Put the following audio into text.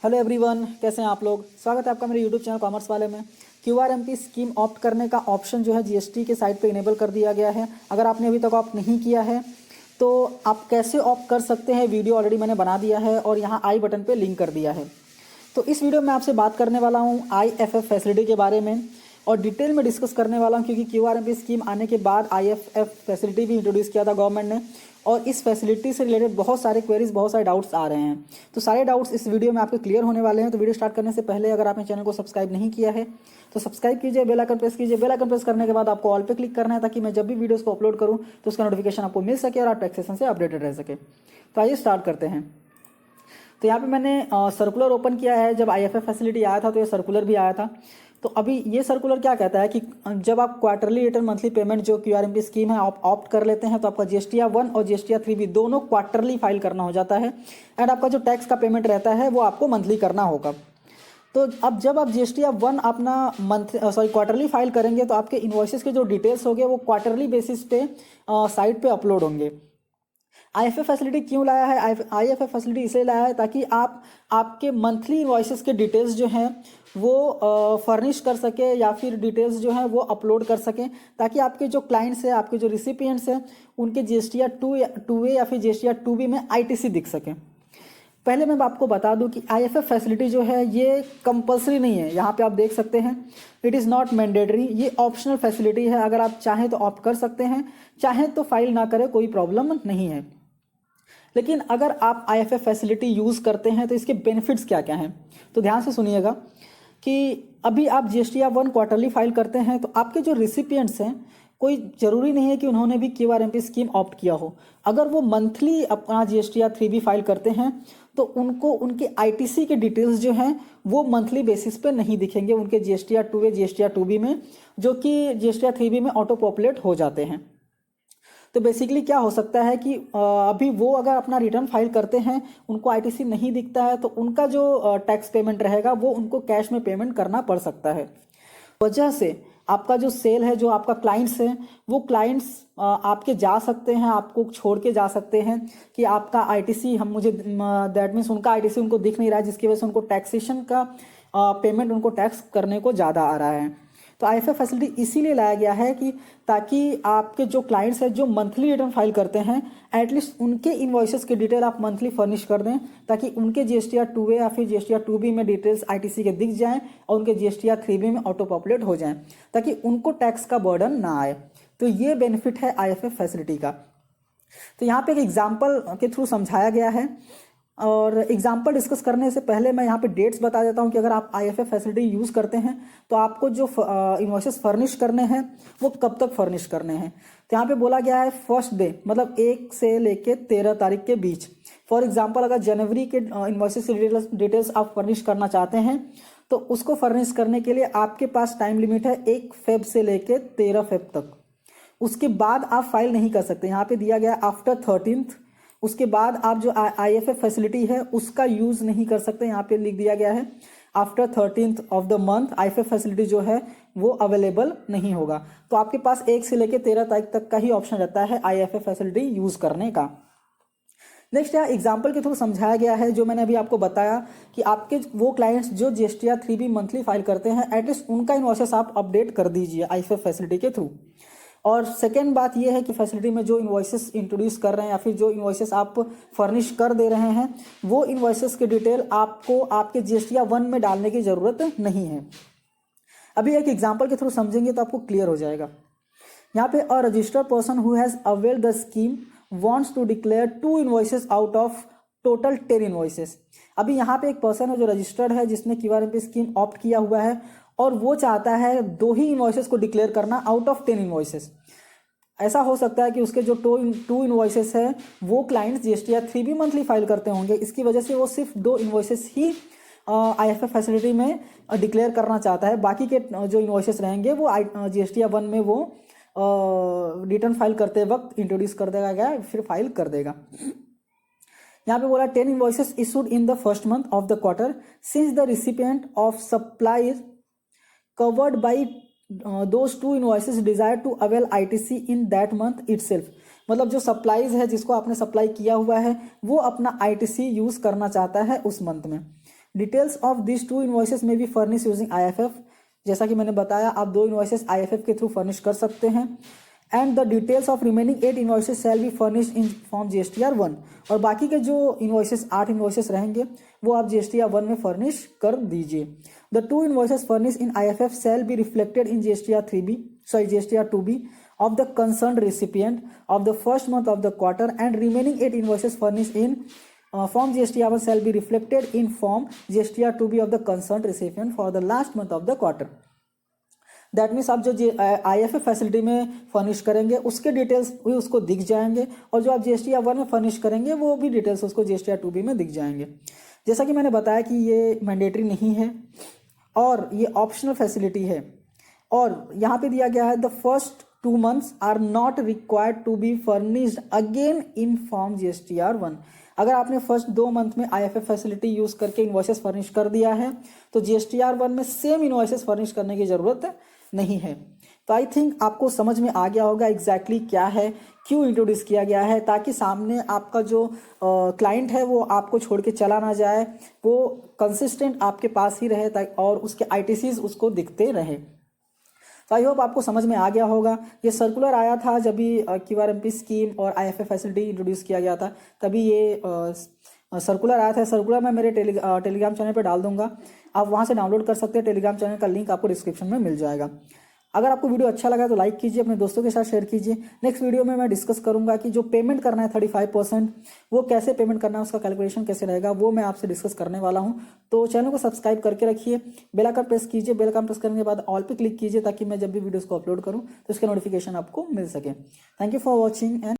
Hello everyone, कैसे हैं आप लोग। स्वागत है आपका मेरे यूट्यूब चैनल कॉमर्स वाले में। क्यूआरएमपी स्कीम ऑप्ट करने का ऑप्शन जो है जीएसटी के साइट पे इनेबल कर दिया गया है। अगर आपने अभी तक ऑप्ट नहीं किया है तो आप कैसे ऑप्ट कर सकते हैं, वीडियो ऑलरेडी मैंने बना दिया है और यहाँ आई बटन पे लिंक कर दिया है। तो इस वीडियो में आपसे बात करने वाला हूँ आईएफएफ फैसिलिटी के बारे में और डिटेल में डिस्कस करने वाला हूँ, क्योंकि क्यूआरएमपी स्कीम आने के बाद आईएफएफ फैसिलिटी भी इंट्रोड्यूस किया था गवर्नमेंट ने और इस फैसिलिटी से रिलेटेड बहुत सारे क्वेरीज, बहुत सारे डाउट्स आ रहे हैं। तो सारे डाउट्स इस वीडियो में आपके क्लियर होने वाले हैं। तो वीडियो स्टार्ट करने से पहले अगर आपने चैनल को सब्सक्राइब नहीं किया है तो सब्सक्राइब कीजिए, बेल आइकन प्रेस कीजिए। बेल आइकन प्रेस करने के बाद आपको ऑल पे क्लिक करना है ताकि मैं जब भी वीडियोस को अपलोड करूं तो उसका नोटिफिकेशन आपको मिल सके और आप टैक्स सेशन से अपडेटेड रह सके। तो आइए स्टार्ट करते हैं। तो यहाँ पे मैंने सर्कुलर ओपन किया है। जब आईएफएफ फैसिलिटी आया था तो ये सर्कुलर भी आया था। तो अभी ये सर्कुलर क्या कहता है कि जब आप क्वार्टरली रिटर्न मंथली पेमेंट जो क्यूआरएमपी स्कीम है आप ऑप्ट कर लेते हैं तो आपका जीएसटीआर 1 और जीएसटीआर 3 भी दोनों क्वार्टरली फाइल करना हो जाता है एंड आपका जो टैक्स का पेमेंट रहता है वो आपको मंथली करना होगा। तो अब जब आप जीएसटीआर 1 अपना क्वार्टरली फाइल करेंगे तो आपके इनवॉइसेस के जो डिटेल्स होंगे वो क्वार्टरली बेसिस पे साइट पे अपलोड होंगे। आईएफएफ फैसिलिटी क्यों लाया है? आईएफएफ फैसिलिटी इसलिए लाया है ताकि आप आपके मंथली इनवॉइसेस के डिटेल्स जो हैं वो फर्निश कर सके या फिर डिटेल्स जो हैं वो अपलोड कर सकें, ताकि आपके जो क्लाइंट्स हैं, आपके जो रिसिपिएंट्स हैं, उनके जीएसटीआर 2A या फिर जीएसटीआर 2B में आईटीसी दिख सके। पहले मैं आपको बता दूं कि आईएफएफ फैसिलिटी जो है ये कंपलसरी नहीं है। यहाँ पे आप देख सकते हैं इट इज़ नॉट मैंडेटरी, ये ऑप्शनल फैसिलिटी है। अगर आप चाहें तो ऑप्ट कर सकते हैं, चाहें तो फाइल ना करें, कोई प्रॉब्लम नहीं है। लेकिन अगर आप आईएफएफ फैसिलिटी यूज़ करते हैं तो इसके बेनिफिट्स क्या क्या हैं, तो ध्यान से सुनिएगा कि अभी आप जीएसटीआर 1 क्वार्टरली फाइल करते हैं तो आपके जो रिसिपिएंट्स हैं कोई ज़रूरी नहीं है कि उन्होंने भी क्यूआरएमपी स्कीम ऑप्ट किया हो। अगर वो मंथली अपना जीएसटीआर 3B फाइल करते हैं तो उनको उनके आईटीसी के डिटेल्स जो हैं वो मंथली बेसिस पे नहीं दिखेंगे उनके जीएसटीआर 2A जीएसटीआर 2B में, जो कि जीएसटीआर 3B में ऑटो पॉपुलेट हो जाते हैं। तो बेसिकली क्या हो सकता है कि अभी वो अगर अपना रिटर्न फाइल करते हैं उनको आईटीसी नहीं दिखता है तो उनका जो टैक्स पेमेंट रहेगा वो उनको कैश में पेमेंट करना पड़ सकता है। वजह से आपका जो सेल है, जो आपका क्लाइंट्स है, वो क्लाइंट्स आपके जा सकते हैं, आपको छोड़ के जा सकते हैं कि आपका आईटीसी दैट मीन्स उनका आईटीसी उनको दिख नहीं रहा है, जिसकी वजह से उनको टैक्सेशन का पेमेंट उनको टैक्स करने को ज़्यादा आ रहा है। तो आईएफएफ फैसिलिटी इसीलिए लाया गया है कि ताकि आपके जो क्लाइंट्स हैं जो मंथली रिटर्न फाइल करते हैं एटलीस्ट उनके इनवॉइसेस की डिटेल आप मंथली फर्निश कर दें, ताकि उनके जीएसटीआर 2A या फिर जीएसटीआर 2B में डिटेल्स आईटीसी के दिख जाएं और उनके जीएसटीआर 3B में ऑटो पॉपुलेट हो जाएं, ताकि उनको टैक्स का बर्डन ना आए। तो ये बेनिफिट है आईएफएफ फैसिलिटी का। तो यहाँ पे एक एग्जाम्पल के थ्रू समझाया गया है और एग्जाम्पल डिस्कस करने से पहले मैं यहाँ पे डेट्स बता देता हूँ कि अगर आप आईएफएफ फैसिलिटी यूज़ करते हैं तो आपको जो इनवॉइसेस फर्निश करने हैं वो कब तक फर्निश करने हैं। तो यहाँ पे बोला गया है फर्स्ट डे, मतलब 1 से लेके 13 तारीख के बीच। फॉर एग्जाम्पल अगर जनवरी के इनवॉइसेस की डिटेल्स आप फर्निश करना चाहते हैं तो उसको फर्निश करने के लिए आपके पास टाइम लिमिट है 1 फेब से लेके 13 फेब तक। उसके बाद आप फाइल नहीं कर सकते। यहाँ पे दिया गया आफ्टर 13th, उसके बाद आप जो आईएफएफ फैसिलिटी है उसका यूज़ नहीं कर सकते। यहाँ पे लिख दिया गया है after 13th of the month IFF facility जो है वो अवेलेबल नहीं होगा। तो आपके पास 1 से लेकर 13 तारीख तक का ही ऑप्शन रहता है आईएफएफ फैसिलिटी यूज़ करने का। नेक्स्ट यहाँ एग्जाम्पल के थ्रू समझाया गया है जो मैंने अभी आपको बताया कि आपके वो क्लाइंट्स जो जीएसटीआर 3B मंथली फाइल करते हैं एटलीस्ट उनका इनवॉइसेस आप अपडेट कर दीजिए आईएफएफ फैसिलिटी के थ्रू। और सेकेंड बात यह है कि फैसिलिटी में जो इनवॉइसेस इंट्रोड्यूस कर रहे हैं या फिर जो इनवॉइसेस आप फर्निश कर दे रहे हैं वो इनवॉइसेस की डिटेल आपको आपके जीएसटीआर 1 में डालने की ज़रूरत नहीं है। अभी एक एग्जांपल के थ्रू समझेंगे तो आपको क्लियर हो जाएगा। यहाँ पे a registered person who has availed the scheme wants to declare 2 invoices out of total 10 invoices. अभी यहाँ पे एक पर्सन है जो रजिस्टर्ड है जिसने क्यूआरएमपी स्कीम ऑप्ट किया हुआ है और वो चाहता है 2 ही इनवॉइसेस को डिक्लेयर करना आउट ऑफ 10 इनवॉइसेस। ऐसा हो सकता है कि उसके जो 2 इनवॉइसेस है वो clients GSTR 3B monthly file करते होंगे, इसकी वजह से वो सिर्फ 2 इनवॉइसेस ही आईएफएफ फैसिलिटी में डिक्लेयर करना चाहता है। बाकी के जो इनवॉइसेस रहेंगे वो जीएसटीआर 1 में वो रिटर्न फाइल करते वक्त इंट्रोड्यूस कर देगा क्या, फिर फाइल कर देगा। यहाँ पे बोला 10 invoices issued in the first month of the quarter since the recipient of supplies covered by those 2 invoices desire to avail ITC in that month itself। मतलब जो सप्लाईज है जिसको आपने सप्लाई किया हुआ है वो अपना ITC यूज़ करना चाहता है उस मंथ में। Details of this two invoices may be furnish using IFF। जैसा कि मैंने बताया, आप 2 इनवॉइसेस IFF के थ्रू फर्निश कर सकते हैं। And the details of remaining 8 invoices shall be furnish in form GSTR 1। और बाकी के जो इनवॉइसेस 8 इनवॉइसेस रहेंगे वो आप GSTR 1 में फर्निश कर दीजिए। The 2 invoices furnish in IFF shall be reflected in GSTR 2B of the concerned recipient of the first month of the quarter, and remaining 8 invoices furnished in form GSTR 1 shall be reflected in form GSTR 2B of the concerned recipient for the last month of the quarter। That means आप जो IFF facility में furnish करेंगे उसके details भी उसको दिख जाएंगे, और जो आप GSTR 1 में फर्निश करेंगे वो भी डिटेल्स उसको GSTR 2B में दिख जाएंगे। जैसा कि मैंने बताया कि ये मैंडेटरी नहीं है और ये ऑप्शनल फैसिलिटी है, और यहाँ पे दिया गया है the first 2 months are not required to be furnished again in form GSTR 1। अगर आपने फर्स्ट 2 month में IFF फैसिलिटी यूज करके इनवॉइसेस फर्निश कर दिया है तो GSTR 1 में सेम इनवॉइसेस फर्निश करने की जरूरत नहीं है। तो आई थिंक आपको समझ में आ गया होगा एग्जैक्टली क्या है, क्यों इंट्रोड्यूस किया गया है, ताकि सामने आपका जो क्लाइंट है वो आपको छोड़ के चला ना जाए, वो कंसिस्टेंट आपके पास ही रहे और उसके ITCs उसको दिखते रहे। तो आई होप आपको समझ में आ गया होगा। ये सर्कुलर आया था जब भी QRMP स्कीम और IFF फैसिलिटी इंट्रोड्यूस किया गया था, तभी ये सर्कुलर आया था। सर्कुलर मैं मेरे टेलीग्राम चैनल पे डाल दूंगा, आप वहाँ से डाउनलोड कर सकते हैं। टेलीग्राम चैनल का लिंक आपको डिस्क्रिप्शन में मिल जाएगा। अगर आपको वीडियो अच्छा लगा तो लाइक कीजिए, अपने दोस्तों के साथ शेयर कीजिए। नेक्स्ट वीडियो में मैं डिस्कस करूंगा कि जो पेमेंट करना है 35%, वो कैसे पेमेंट करना है, उसका कैलकुलेशन कैसे रहेगा, वो मैं आपसे डिस्कस करने वाला हूं। तो चैनल को सब्सक्राइब करके रखिए, बेल आइकन प्रेस कीजिए। बेल आइकन प्रेस करने के बाद ऑल पे क्लिक कीजिए ताकि मैं जब भी वीडियोस को अपलोड करूं तो उसका नोटिफिकेशन आपको मिल सके। Thank you for watching and